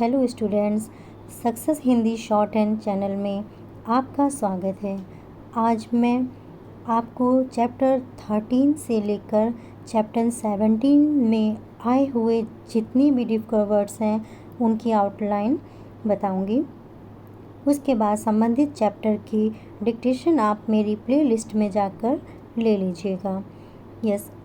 Hello students, success Hindi short hand channel में आपका स्वागत है। आज मैं आपको चैप्टर 13 से लेकर चैप्टर 17 में आए हुए जितनी भी डिफिकल्ट वर्ड्स हैं उनकी आउटलाइन बताऊंगी। उसके बाद संबंधित चैप्टर की डिक्टेशन आप मेरी प्लेलिस्ट में जाकर ले लीजिएगा।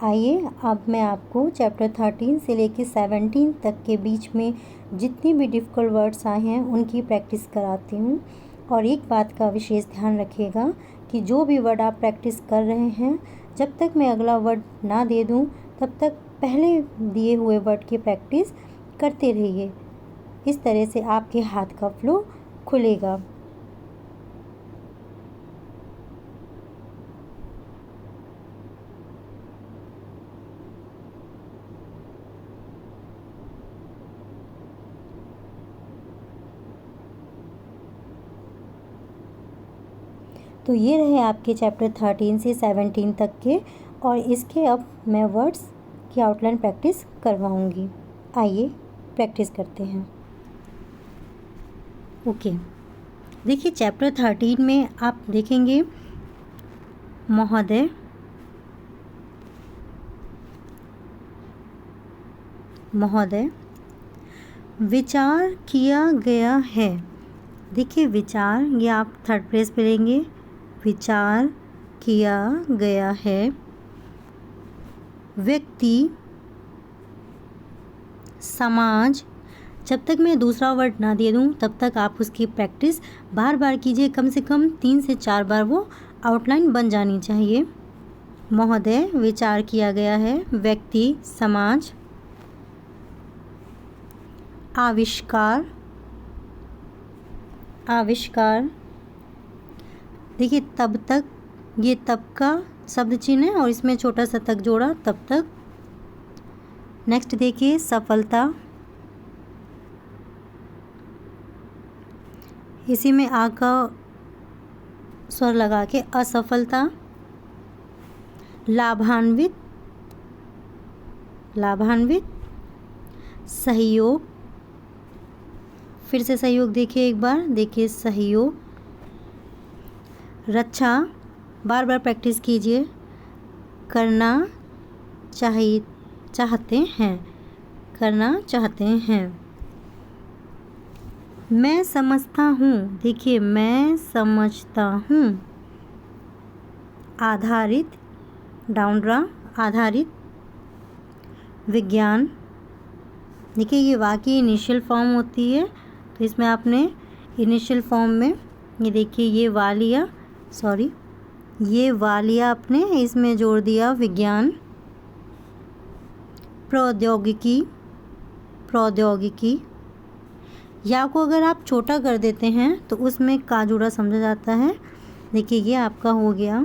आइए अब मैं आपको चैप्टर 13 से लेकर 17 तक के बीच में जितनी भी डिफ़िकल्ट वर्ड्स आए हैं उनकी प्रैक्टिस कराती हूँ। और एक बात का विशेष ध्यान रखिएगा कि जो भी वर्ड आप प्रैक्टिस कर रहे हैं, जब तक मैं अगला वर्ड ना दे दूँ तब तक पहले दिए हुए वर्ड की प्रैक्टिस करते रहिए। इस तरह से आपके हाथ का फ्लो खुलेगा। तो ये रहे आपके चैप्टर 13 से 17 तक के, और इसके अब मैं वर्ड्स की आउटलाइन प्रैक्टिस करवाऊंगी। आइए प्रैक्टिस करते हैं। ओके, देखिए चैप्टर 13 में आप देखेंगे महोदय, महोदय विचार किया गया है। देखिए विचार, ये आप थर्ड प्लेस पे लेंगे। विचार किया गया है। व्यक्ति, समाज। जब तक मैं दूसरा वर्ड ना दे दूं तब तक आप उसकी प्रैक्टिस बार बार कीजिए। कम से कम 3 से 4 बार वो आउटलाइन बन जानी चाहिए। महोदय विचार किया गया है। व्यक्ति, समाज। आविष्कार, आविष्कार। देखिए तब तक, ये तब का शब्द चिन्ह है और इसमें छोटा सा तक जोड़ा, तब तक। नेक्स्ट देखिए सफलता, इसी में आ का स्वर लगा के असफलता। लाभान्वित, लाभान्वित। सहयोग, फिर से सहयोग देखिए एक बार, देखिए सहयोग। रक्षा, बार बार प्रैक्टिस कीजिए। करना चाहिए, चाहते हैं, करना चाहते हैं। मैं समझता हूँ, देखिए मैं समझता हूँ। आधारित, डाउनरा, आधारित। विज्ञान, देखिए ये वाक्य इनिशियल फॉर्म होती है, तो इसमें आपने इनिशियल फॉर्म में ये देखिए ये वालिया, सॉरी ये वालिया आपने इसमें जोड़ दिया, विज्ञान। प्रौद्योगिकी, प्रौद्योगिकी। या को अगर आप छोटा कर देते हैं तो उसमें का जुड़ा समझा जाता है। देखिए ये आपका हो गया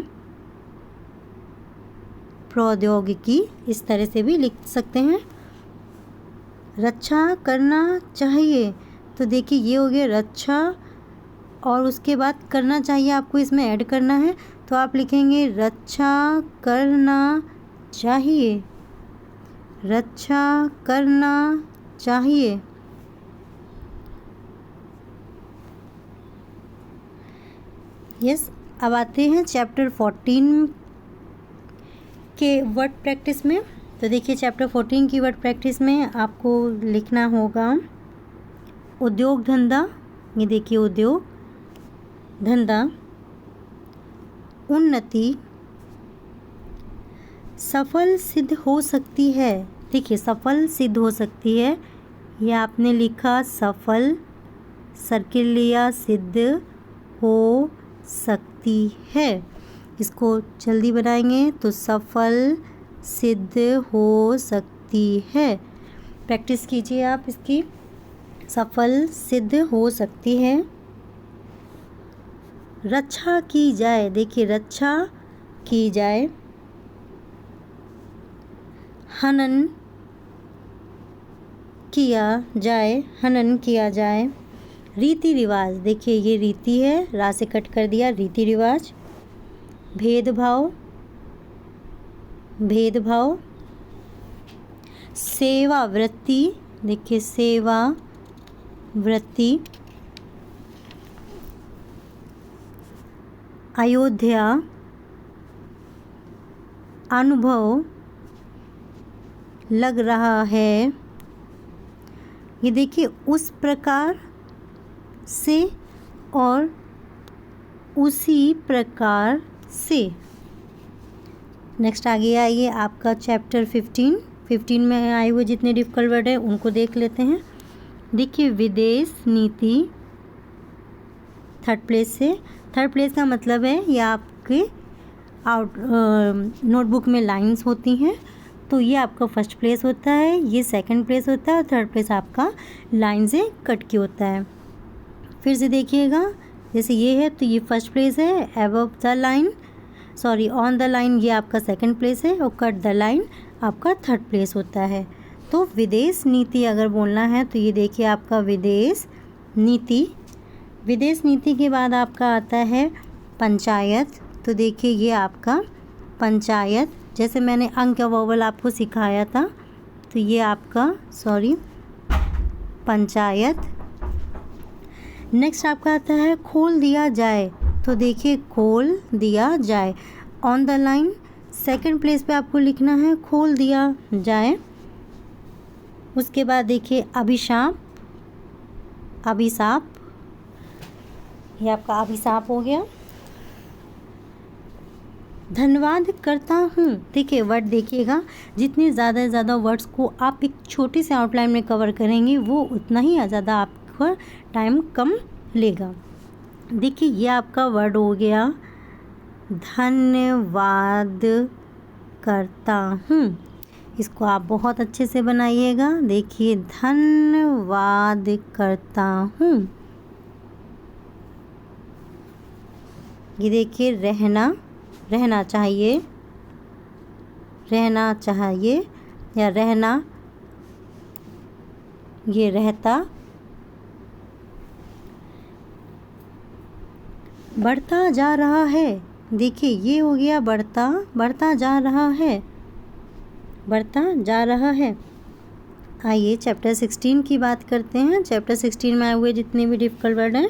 प्रौद्योगिकी, इस तरह से भी लिख सकते हैं। रक्षा करना चाहिए, तो देखिए ये हो गया रक्षा, और उसके बाद करना चाहिए आपको इसमें ऐड करना है, तो आप लिखेंगे रक्षा करना चाहिए, रक्षा करना चाहिए। अब आते हैं चैप्टर 14 के वर्ड प्रैक्टिस में। तो देखिए चैप्टर 14 की वर्ड प्रैक्टिस में आपको लिखना होगा उद्योग धंधा, ये देखिए उद्योग धंधा। उन्नति, सफल सिद्ध हो सकती है, देखिए सफल सिद्ध हो सकती है, ये आपने लिखा सफल, सर्किल लिया, सिद्ध हो सकती है। इसको जल्दी बनाएंगे तो सफल सिद्ध हो सकती है। प्रैक्टिस कीजिए आप इसकी, सफल सिद्ध हो सकती है। रक्षा की जाए, देखिए रक्षा की जाए। हनन किया जाए, हनन किया जाए। रीति रिवाज, देखिए ये रीति है, रा से कट कर दिया, रीति रिवाज। भेदभाव, भेदभाव। सेवा वृत्ति, देखिए सेवा वृत्ति, अयोध्या, अनुभव लग रहा है। ये देखिए उस प्रकार से और उसी प्रकार से। नेक्स्ट आगे आइए आपका चैप्टर 15 में आए हुए जितने डिफिकल्ट वर्ड हैं उनको देख लेते हैं। देखिए विदेश नीति, थर्ड प्लेस से। थर्ड प्लेस का मतलब है ये आपके नोटबुक में लाइंस होती हैं, तो ये आपका फर्स्ट प्लेस होता है, ये सेकंड प्लेस होता है और थर्ड प्लेस आपका लाइन से कट के होता है। फिर से देखिएगा, जैसे ये है तो ये फर्स्ट प्लेस है, above the line sorry on the line ये आपका सेकंड प्लेस है और कट द लाइन आपका थर्ड प्लेस होता है। तो विदेश नीति अगर बोलना है तो ये देखिए आपका विदेश नीति। विदेश नीति के बाद आपका आता है पंचायत, तो देखिए ये आपका पंचायत, जैसे मैंने अंक का वोवल आपको सिखाया था तो ये आपका पंचायत। नेक्स्ट आपका आता है खोल दिया जाए, तो देखिए खोल दिया जाए on the line second place पे आपको लिखना है खोल दिया जाए। उसके बाद देखिए अभिशाप, अभिशाप ये आपका अभिशाप हो गया। धन्यवाद करता हूँ, देखिए वर्ड देखिएगा, जितने ज़्यादा से ज़्यादा वर्ड्स को आप एक छोटी से आउटलाइन में कवर करेंगे वो उतना ही ज़्यादा आपका टाइम कम लेगा। देखिए ये आपका वर्ड हो गया धन्यवाद करता हूँ, इसको आप बहुत अच्छे से बनाइएगा। देखिए धन्यवाद करता हूँ। ये देखिए रहना, रहना चाहिए, रहना चाहिए या रहना, ये रहता। बढ़ता जा रहा है, देखिए ये हो गया बढ़ता, बढ़ता जा रहा है, बढ़ता जा रहा है। आइए चैप्टर 16 की बात करते हैं। चैप्टर 16 में आए हुए जितने भी डिफिकल्ट वर्ड हैं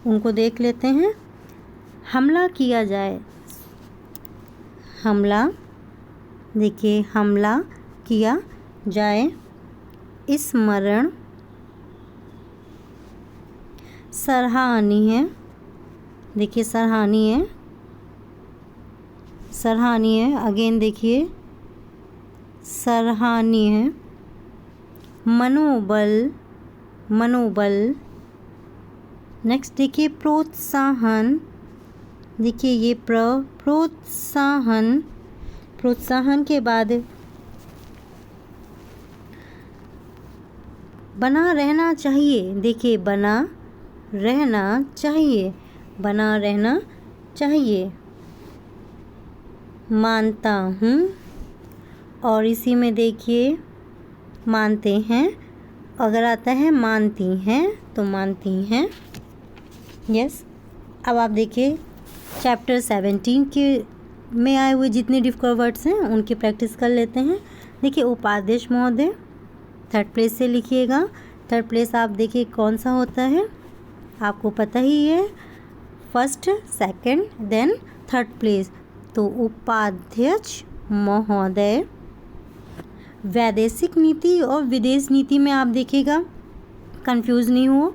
उनको देख लेते हैं। हमला किया जाए, हमला, देखिए हमला किया जाए। स्मरण, सराहनीय, देखिए सराहनीय, सराहनीय अगेन देखिए सराहनीय। मनोबल, मनोबल। नेक्स्ट देखिए प्रोत्साहन, देखिए ये प्रोत्साहन, प्रोत्साहन के बाद बना रहना चाहिए, देखिए बना रहना चाहिए, बना रहना चाहिए। मानता हूँ, और इसी में देखिए मानते हैं, अगर आता है मानती हैं तो मानती हैं। यस, अब आप देखिए चैप्टर 17 के में आए हुए जितने डिफिकल्ट वर्ड्स हैं उनकी प्रैक्टिस कर लेते हैं। देखिए उपाध्यक्ष महोदय थर्ड प्लेस से लिखिएगा। थर्ड प्लेस आप देखिए कौन सा होता है, आपको पता ही है, first second then third place, तो उपाध्यक्ष महोदय। वैदेशिक नीति और विदेश नीति में आप देखिएगा कंफ्यूज नहीं हो।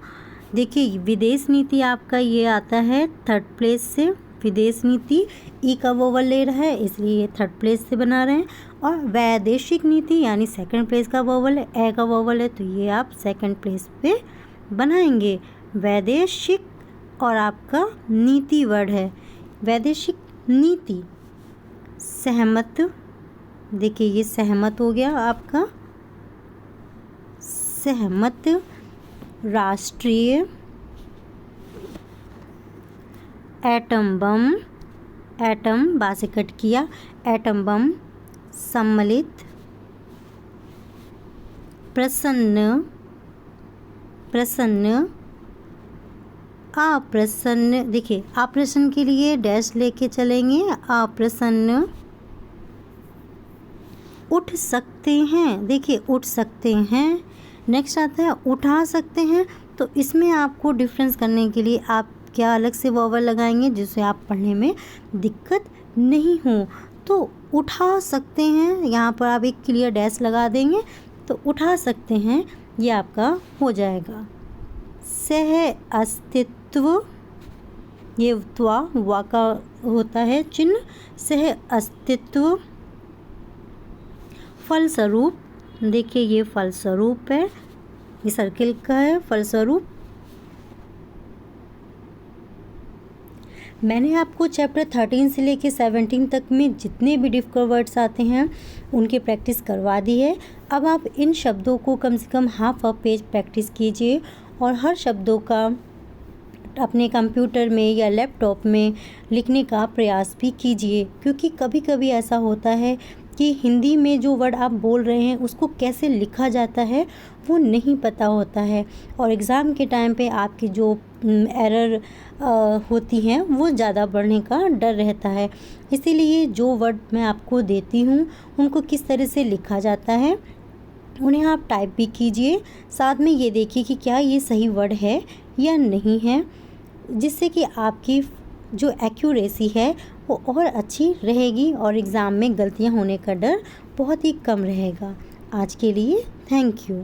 देखिए विदेश नीति आपका ये आता है थर्ड प्लेस से, विदेश नीति ई का वोवल ले रहा है इसलिए थर्ड प्लेस से बना रहे हैं, और वैदेशिक नीति यानी सेकंड प्लेस का वोवल है, ए का वोवल है तो ये आप सेकंड प्लेस पे बनाएंगे। वैदेशिक और आपका नीति वर्ड है, वैदेशिक नीति। सहमत, देखिए ये सहमत हो गया आपका, सहमत। राष्ट्रीय, एटम बम, एटम बा से कट किया, एटम बम। सम्मिलित, प्रसन्न, प्रसन्न। अप्रसन्न, देखिए अप्रसन्न के लिए डैश लेके चलेंगे, अप्रसन्न। उठ सकते हैं, देखिए उठ सकते हैं। नेक्स्ट आता है उठा सकते हैं, तो इसमें आपको डिफरेंस करने के लिए आप क्या अलग से वॉवल लगाएंगे जिससे आप पढ़ने में दिक्कत नहीं हो। तो उठा सकते हैं, यहाँ पर आप एक क्लियर डैश लगा देंगे तो उठा सकते हैं, ये आपका हो जाएगा। सह अस्तित्व, ये त्वा वा का होता है चिन्ह। सह अस्तित्व फलस्वरूप, देखिए ये फलस्वरूप है, ये सर्किल का है फलस्वरूप। मैंने आपको चैप्टर 13 से लेके 17 तक में जितने भी डिफिकल्ट वर्ड्स आते हैं उनकी प्रैक्टिस करवा दी है। अब आप इन शब्दों को कम से कम हाफ अ पेज प्रैक्टिस कीजिए और हर शब्दों का अपने कंप्यूटर में या लैपटॉप में लिखने का प्रयास भी कीजिए, क्योंकि कभी कभी ऐसा होता है कि हिंदी में जो वर्ड आप बोल रहे हैं उसको कैसे लिखा जाता है वो नहीं पता होता है, और एग्ज़ाम के टाइम पे आपकी जो एरर होती हैं वो ज़्यादा बढ़ने का डर रहता है। इसीलिए जो वर्ड मैं आपको देती हूँ उनको किस तरह से लिखा जाता है उन्हें आप टाइप भी कीजिए, साथ में ये देखिए कि क्या ये सही वर्ड है या नहीं है, जिससे कि आपकी जो एक्यूरेसी है वो और अच्छी रहेगी और एग्ज़ाम में गलतियां होने का डर बहुत ही कम रहेगा। आज के लिए थैंक यू।